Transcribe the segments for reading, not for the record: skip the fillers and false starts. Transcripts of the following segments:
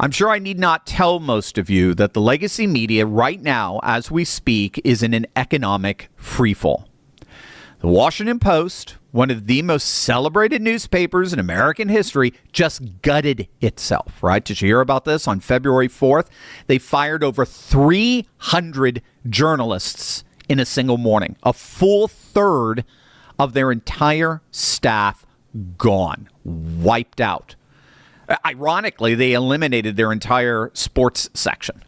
I'm sure I need not tell most of you that the legacy media right now, as we speak, is in an economic freefall. The Washington Post, one of the most celebrated newspapers in American history, just gutted itself, right? Did you hear about this? On February 4th, they fired over 300 journalists in a single morning. A full third of their entire staff gone, wiped out. Ironically, they eliminated their entire sports section.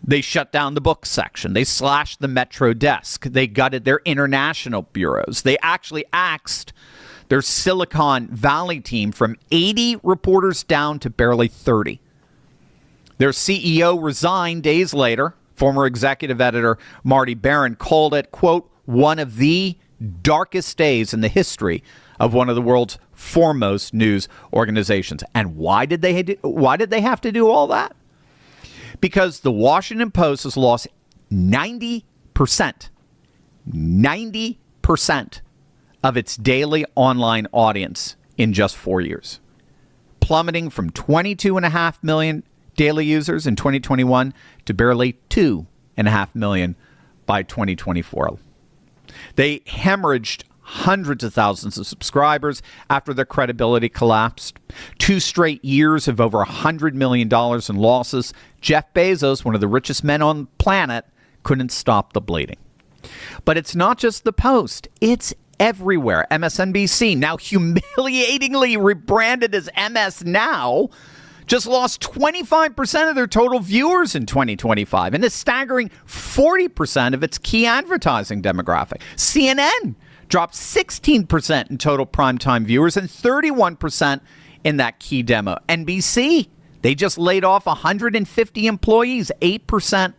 They shut down the book section. They slashed the Metro desk. They gutted their international bureaus. They actually axed their Silicon Valley team from 80 reporters down to barely 30. Their CEO resigned days later. Former executive editor Marty Barron called it, quote, one of the darkest days in the history of one of the world's foremost news organizations. And why did they have to do all that? Because the Washington Post has lost 90% of its daily online audience in just 4 years, plummeting from 22.5 million daily users in 2021 to barely 2.5 million by 2024. They hemorrhaged hundreds of thousands of subscribers after their credibility collapsed. 2 straight years of over $100 million in losses. Jeff Bezos, one of the richest men on the planet, couldn't stop the bleeding. But it's not just the Post. It's everywhere. MSNBC, now humiliatingly rebranded as MS Now, just lost 25% of their total viewers in 2025 and a staggering 40% of its key advertising demographic. CNN dropped 16% in total primetime viewers and 31% in that key demo. NBC, they just laid off 150 employees, 8%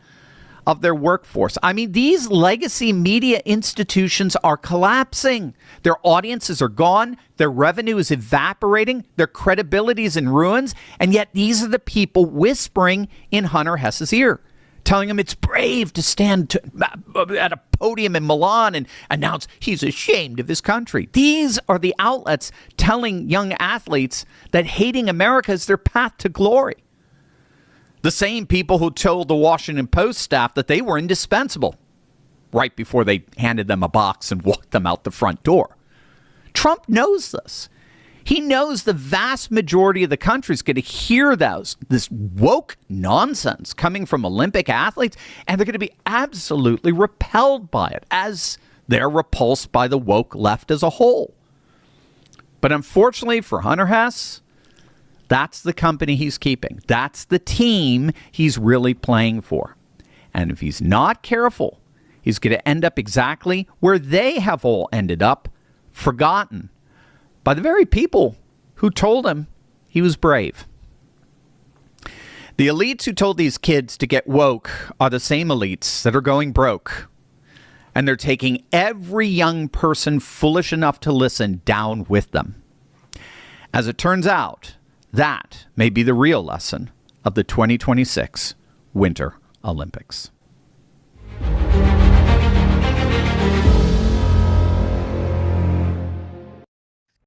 of their workforce. I mean, these legacy media institutions are collapsing. Their audiences are gone. Their revenue is evaporating. Their credibility is in ruins. And yet these are the people whispering in Hunter Hess's ear, telling him it's brave to stand at a podium in Milan and announce he's ashamed of his country. These are the outlets telling young athletes that hating America is their path to glory. The same people who told the Washington Post staff that they were indispensable right before they handed them a box and walked them out the front door. Trump knows this. He knows the vast majority of the country is going to hear this woke nonsense coming from Olympic athletes, and they're going to be absolutely repelled by it, as they're repulsed by the woke left as a whole. But unfortunately for Hunter Hess, that's the company he's keeping. That's the team he's really playing for. And if he's not careful, he's going to end up exactly where they have all ended up, forgotten by the very people who told him he was brave. The elites who told these kids to get woke are the same elites that are going broke. And they're taking every young person foolish enough to listen down with them. As it turns out, that may be the real lesson of the 2026 Winter Olympics.